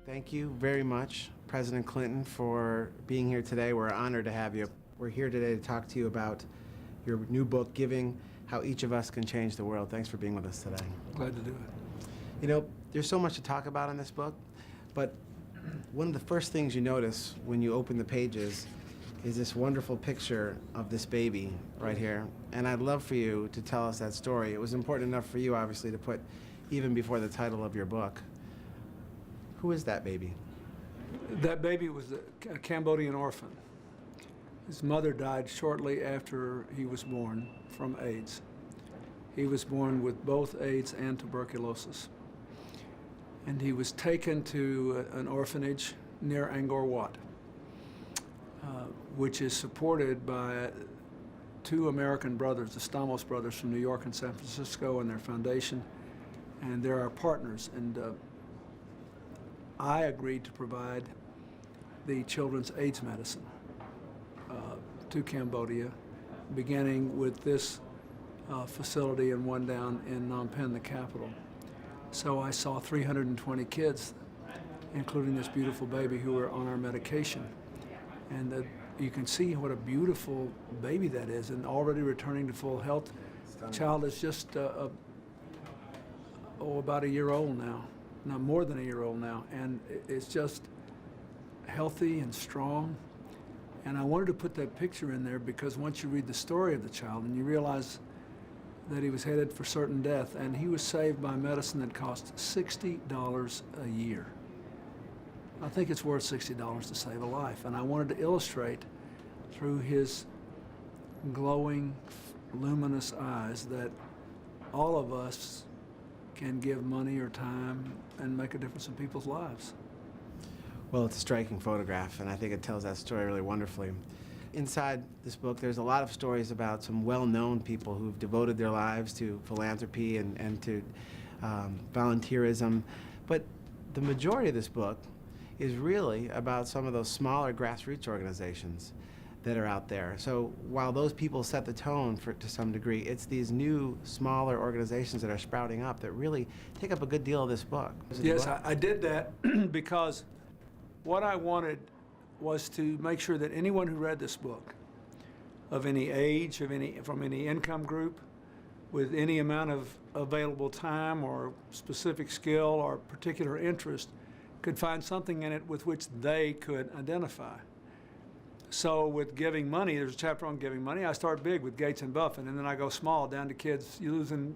Thank you very much, President Clinton, for being here today. We're honored to have you. We're here today to talk to you about your new book, Giving, How Each of Us Can Change the World. Thanks for being with us today. Glad to do it. You know, there's so much to talk about in this book, but one of the first things you notice when you open the pages is this wonderful picture of this baby right here. And I'd love for you to tell us that story. It was important enough for you, obviously, to put even before the title of your book. Who is that baby? That baby was a Cambodian orphan. His mother died shortly after he was born from AIDS. He was born with both AIDS and tuberculosis. And he was taken to an orphanage near Angkor Wat, which is supported by two American brothers, the Stamos brothers from New York and San Francisco, and their foundation. And they're our partners. And I agreed to provide the children's AIDS medicine to Cambodia, beginning with this facility and one down in Phnom Penh, the capital. So I saw 320 kids, including this beautiful baby, who were on our medication. And you can see what a beautiful baby that is, and already returning to full health. The child is just about a year old now. No, more than a year old now, and it's just healthy and strong. And I wanted to put that picture in there because once you read the story of the child and you realize that he was headed for certain death, and he was saved by medicine that cost $60 a year. I think it's worth $60 to save a life, and I wanted to illustrate through his glowing, luminous eyes that all of us can give money or time and make a difference in people's lives. Well, it's a striking photograph, and I think it tells that story really wonderfully. Inside this book, there's a lot of stories about some well-known people who've devoted their lives to philanthropy and to volunteerism. But the majority of this book is really about some of those smaller grassroots organizations that are out there. So while those people set the tone to some degree, it's these new, smaller organizations that are sprouting up that really take up a good deal of this book. Yes, I did that because what I wanted was to make sure that anyone who read this book, of any age, from any income group, with any amount of available time or specific skill or particular interest, could find something in it with which they could identify. So with giving money, there's a chapter on giving money. I start big with Gates and Buffett, and then I go small down to kids using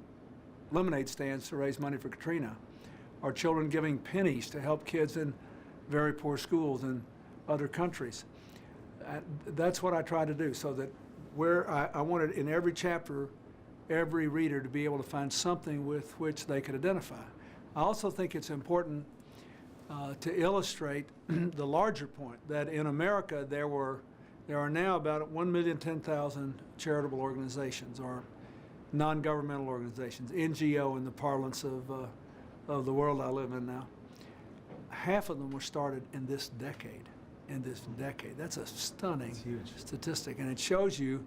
lemonade stands to raise money for Katrina, or children giving pennies to help kids in very poor schools in other countries. That's what I try to do, so that where I wanted in every chapter, every reader to be able to find something with which they could identify. I also think it's important to illustrate the larger point that in America there are now about 1,010,000 charitable organizations or non-governmental organizations, NGO in the parlance of the world I live in now. Half of them were started in this decade. That's a stunning statistic, and it shows you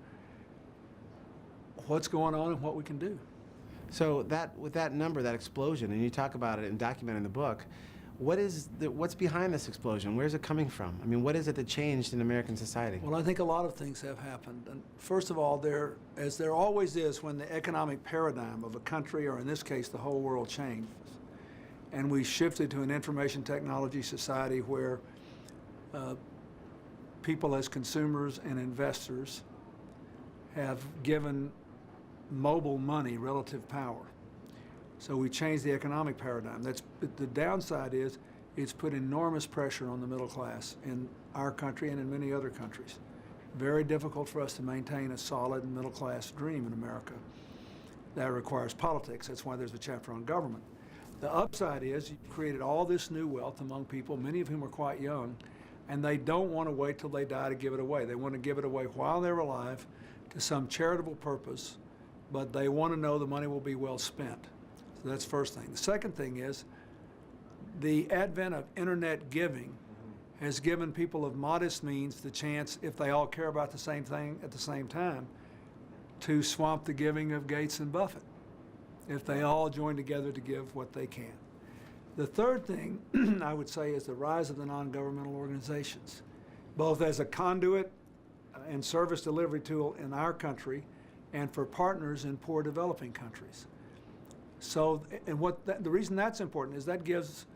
what's going on and what we can do. So with that number, that explosion, and you talk about it and document in the book, what's behind this explosion? Where's it coming from? I mean, what is it that changed in American society? Well, I think a lot of things have happened. And first of all, as there always is when the economic paradigm of a country, or in this case, the whole world, changes, and we shifted to an information technology society where people as consumers and investors have given mobile money relative power. So we changed the economic paradigm. The downside is it's put enormous pressure on the middle class in our country and in many other countries. Very difficult for us to maintain a solid middle class dream in America. That requires politics. That's why there's a chapter on government. The upside is you've created all this new wealth among people, many of whom are quite young, and they don't want to wait till they die to give it away. They want to give it away while they're alive to some charitable purpose, but they want to know the money will be well spent. So that's the first thing. The second thing is the advent of internet giving has given people of modest means the chance, if they all care about the same thing at the same time, to swamp the giving of Gates and Buffett, if they all join together to give what they can. The third thing I would say is the rise of the non-governmental organizations, both as a conduit and service delivery tool in our country and for partners in poor developing countries. So, and the reason that's important is that gives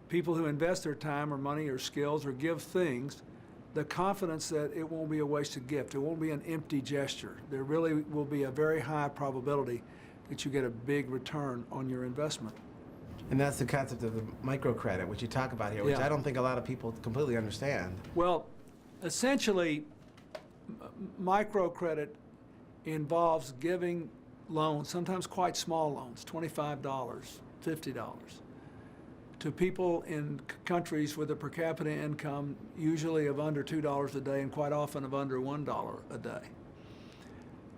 people who invest their time or money or skills or give things the confidence that it won't be a wasted gift. It won't be an empty gesture. There really will be a very high probability that you get a big return on your investment. And that's the concept of the microcredit, which you talk about here, which Yeah. I don't think a lot of people completely understand. Well, essentially, microcredit involves giving loans, sometimes quite small loans, $25, $50, to people in countries with a per capita income usually of under $2 a day and quite often of under $1 a day.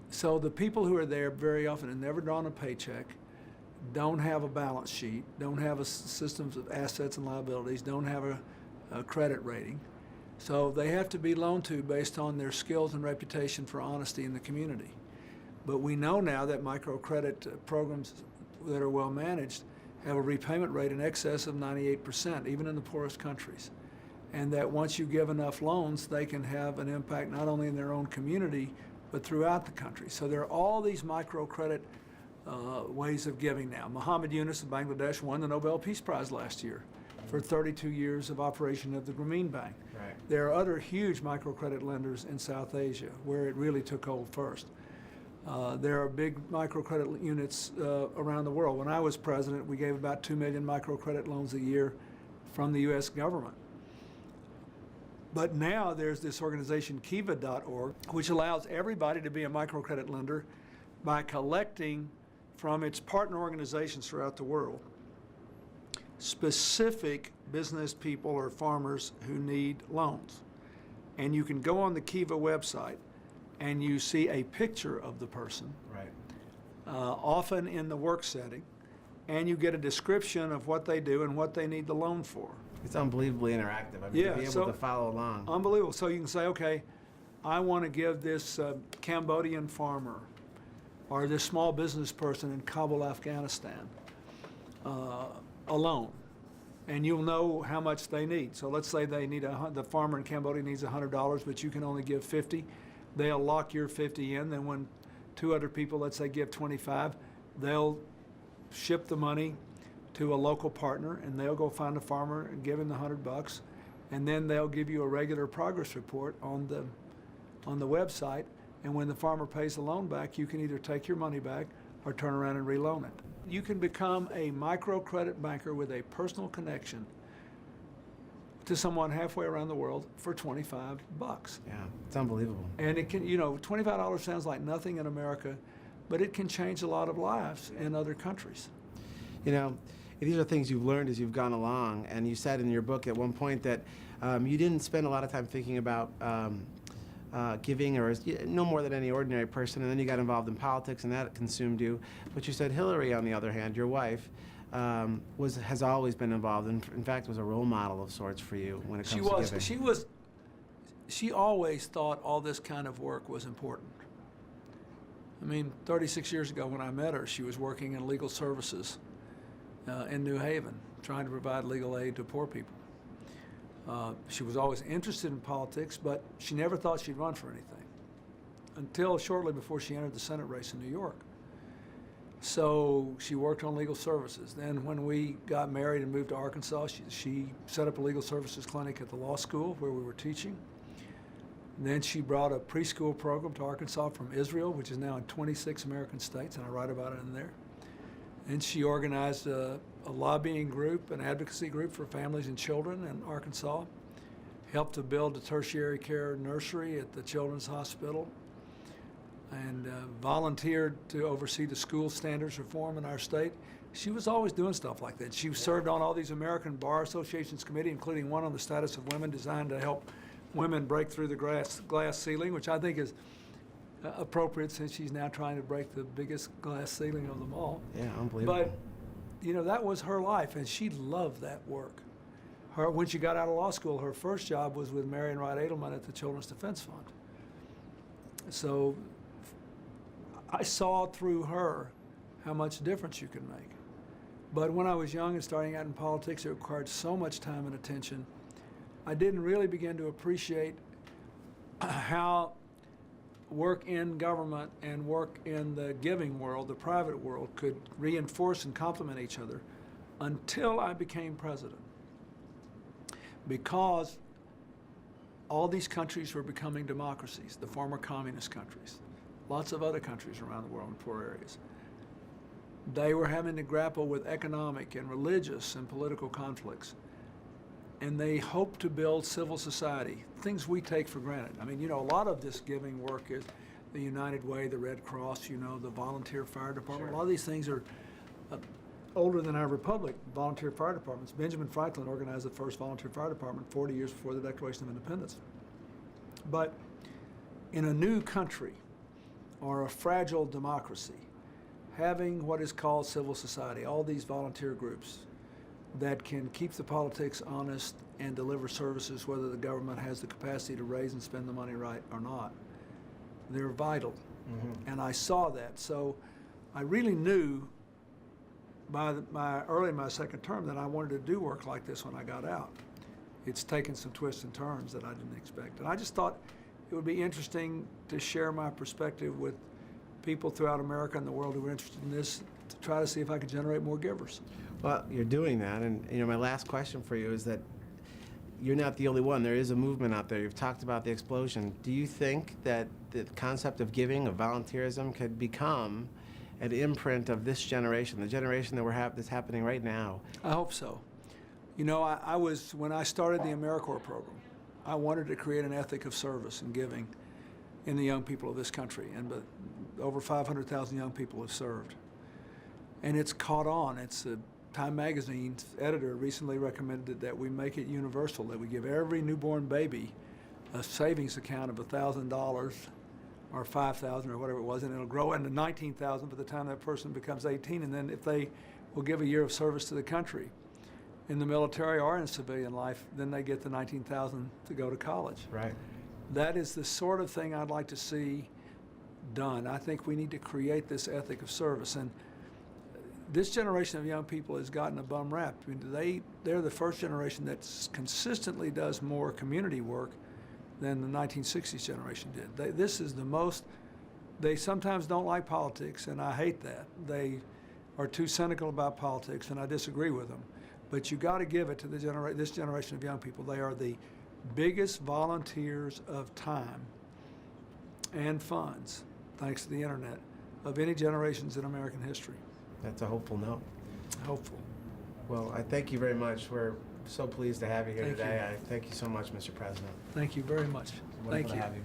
So the people who are there very often have never drawn a paycheck, don't have a balance sheet, don't have a systems of assets and liabilities, don't have a credit rating. So they have to be loaned to based on their skills and reputation for honesty in the community. But we know now that microcredit programs that are well managed have a repayment rate in excess of 98%, even in the poorest countries. And that once you give enough loans, they can have an impact not only in their own community, but throughout the country. So there are all these microcredit ways of giving now. Muhammad Yunus of Bangladesh won the Nobel Peace Prize last year for 32 years of operation of the Grameen Bank. Right. There are other huge microcredit lenders in South Asia where it really took hold first. There are big microcredit units around the world. When I was president, we gave about 2 million microcredit loans a year from the U.S. government. But now there's this organization, Kiva.org, which allows everybody to be a microcredit lender by collecting from its partner organizations throughout the world specific business people or farmers who need loans. And you can go on the Kiva website and you see a picture of the person, Right. often in the work setting, and you get a description of what they do and what they need the loan for. It's unbelievably interactive. I mean, Yeah, to be able so- to follow along. Unbelievable. So you can say, okay, I want to give this Cambodian farmer or this small business person in Kabul, Afghanistan, a loan, and you'll know how much they need. So let's say they need the farmer in Cambodia needs $100, but you can only give 50. They'll lock your 50 in. Then when two other people, let's say, give 25, they'll ship the money to a local partner, and they'll go find a farmer and give him the $100, and then they'll give you a regular progress report on the website. And when the farmer pays the loan back, you can either take your money back or turn around and reloan it. You can become a microcredit banker with a personal connection to someone halfway around the world for $25. Yeah, it's unbelievable. And it can, $25 sounds like nothing in America, but it can change a lot of lives in other countries. You know, these are things you've learned as you've gone along, and you said in your book at one point that you didn't spend a lot of time thinking about giving, or no more than any ordinary person, and then you got involved in politics, and that consumed you. But you said Hillary, on the other hand, your wife, has always been involved, and in fact was a role model of sorts for you when it comes to giving. She always thought all this kind of work was important. I mean, 36 years ago when I met her, she was working in legal services in New Haven, trying to provide legal aid to poor people. She was always interested in politics, but she never thought she'd run for anything until shortly before she entered the Senate race in New York. So she worked on legal services. Then when we got married and moved to Arkansas, she set up a legal services clinic at the law school where we were teaching. And then she brought a preschool program to Arkansas from Israel, which is now in 26 American states, and I write about it in there. And she organized a lobbying group, an advocacy group for families and children in Arkansas, helped to build a tertiary care nursery at the Children's Hospital, and volunteered to oversee the school standards reform in our state. She was always doing stuff like that. She served on all these American Bar Associations committee, including one on the status of women, designed to help women break through the glass ceiling, which I think is appropriate since she's now trying to break the biggest glass ceiling of them all. Yeah, unbelievable. But, that was her life, and she loved that work. When she got out of law school, her first job was with Marion Wright Edelman at the Children's Defense Fund. So I saw through her how much difference you can make. But when I was young and starting out in politics, it required so much time and attention. I didn't really begin to appreciate how work in government and work in the giving world, the private world, could reinforce and complement each other until I became president. Because all these countries were becoming democracies, the former communist countries, lots of other countries around the world in poor areas. They were having to grapple with economic and religious and political conflicts. And they hoped to build civil society, things we take for granted. I mean, a lot of this giving work is the United Way, the Red Cross, the volunteer fire department. Sure. A lot of these things are older than our republic, volunteer fire departments. Benjamin Franklin organized the first volunteer fire department 40 years before the Declaration of Independence. But in a new country or a fragile democracy, having what is called civil society, all these volunteer groups that can keep the politics honest and deliver services whether the government has the capacity to raise and spend the money right or not, they're vital. Mm-hmm. And I saw that. So I really knew by early in my second term that I wanted to do work like this when I got out. It's taken some twists and turns that I didn't expect. And I just thought it would be interesting to share my perspective with people throughout America and the world who are interested in this, to try to see if I could generate more givers. Well, you're doing that, and my last question for you is that you're not the only one. There is a movement out there. You've talked about the explosion. Do you think that the concept of giving, of volunteerism, could become an imprint of this generation, the generation that that's happening right now? I hope so. When I started the AmeriCorps program, I wanted to create an ethic of service and giving in the young people of this country, but over 500,000 young people have served. And it's caught on. Time Magazine's editor recently recommended that we make it universal, that we give every newborn baby a savings account of $1,000 or $5,000 or whatever it was, and it'll grow into $19,000 by the time that person becomes 18. And then if they will give a year of service to the country in the military or in civilian life, then they get the $19,000 to go to college. Right. That is the sort of thing I'd like to see done. I think we need to create this ethic of service. And this generation of young people has gotten a bum rap. I mean, they're the first generation that consistently does more community work than the 1960s generation did. This is the most. They sometimes don't like politics, and I hate that. They are too cynical about politics, and I disagree with them. But you got to give it to this generation of young people. They are the biggest volunteers of time and funds, thanks to the internet, of any generations in American history. That's a hopeful note. Hopeful. Well, I thank you very much. We're so pleased to have you here today. I thank you so much, Mr. President. Thank you very much. It's wonderful to have you.